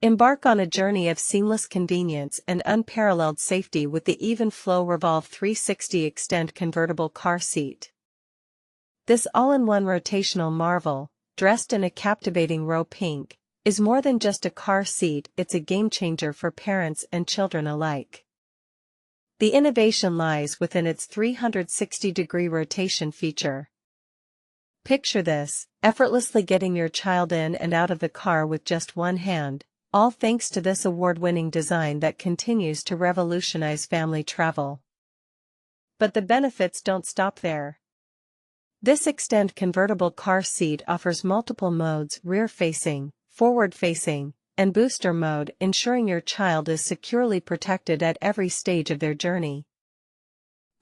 Embark on a journey of seamless convenience and unparalleled safety with the Evenflo Revolve360 Extend Convertible Car Seat. This all-in-one rotational marvel, dressed in a captivating Rowe Pink, is more than just a car seat, it's a game-changer for parents and children alike. The innovation lies within its 360-degree rotation feature. Picture this, effortlessly getting your child in and out of the car with just one hand, all thanks to this award-winning design that continues to revolutionize family travel. But the benefits don't stop there. This Extend Convertible Car Seat offers multiple modes: rear-facing, forward-facing, and booster mode, ensuring your child is securely protected at every stage of their journey.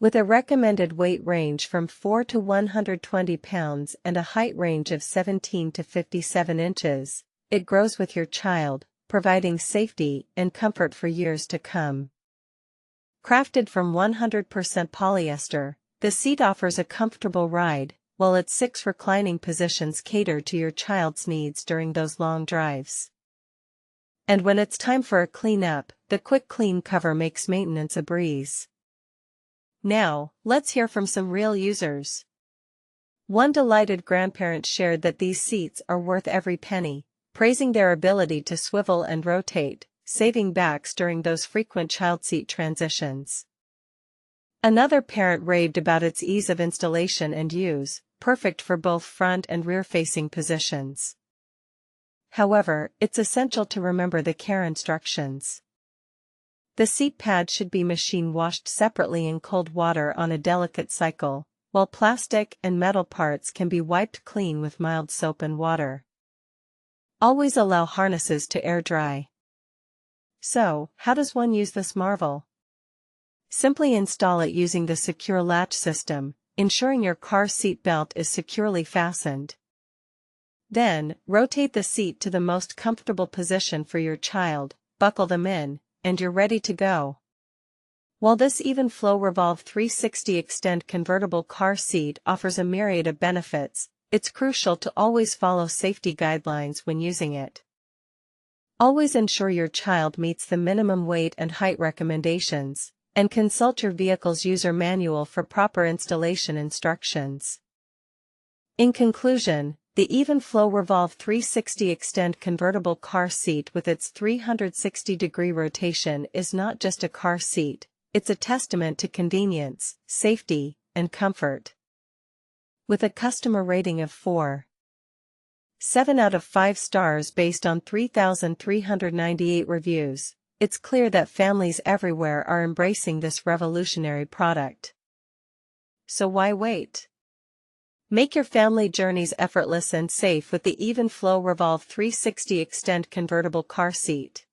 With a recommended weight range from 4 to 120 pounds and a height range of 17 to 57 inches, it grows with your child, providing safety and comfort for years to come. Crafted from 100% polyester, the seat offers a comfortable ride, while its 6 reclining positions cater to your child's needs during those long drives. And when it's time for a clean-up, the quick clean cover makes maintenance a breeze. Now, let's hear from some real users. One delighted grandparent shared that these seats are worth every penny, praising their ability to swivel and rotate, saving backs during those frequent child seat transitions. Another parent raved about its ease of installation and use, perfect for both front and rear-facing positions. However, it's essential to remember the care instructions. The seat pad should be machine washed separately in cold water on a delicate cycle, while plastic and metal parts can be wiped clean with mild soap and water. Always allow harnesses to air dry. So, how does one use this marvel? Simply install it using the Secure Latch system, ensuring your car seat belt is securely fastened. Then, rotate the seat to the most comfortable position for your child, buckle them in, and you're ready to go. While this Evenflo Revolve360 Extend Convertible Car Seat offers a myriad of benefits, it's crucial to always follow safety guidelines when using it. Always ensure your child meets the minimum weight and height recommendations, and consult your vehicle's user manual for proper installation instructions. In conclusion, the Evenflo Revolve360 Extend Convertible Car Seat with its 360-degree rotation is not just a car seat, it's a testament to convenience, safety, and comfort. With a customer rating of 4.7 out of 5 stars based on 3,398 reviews, it's clear that families everywhere are embracing this revolutionary product. So why wait? Make your family journeys effortless and safe with the Evenflo Revolve360 Extend Convertible Car Seat.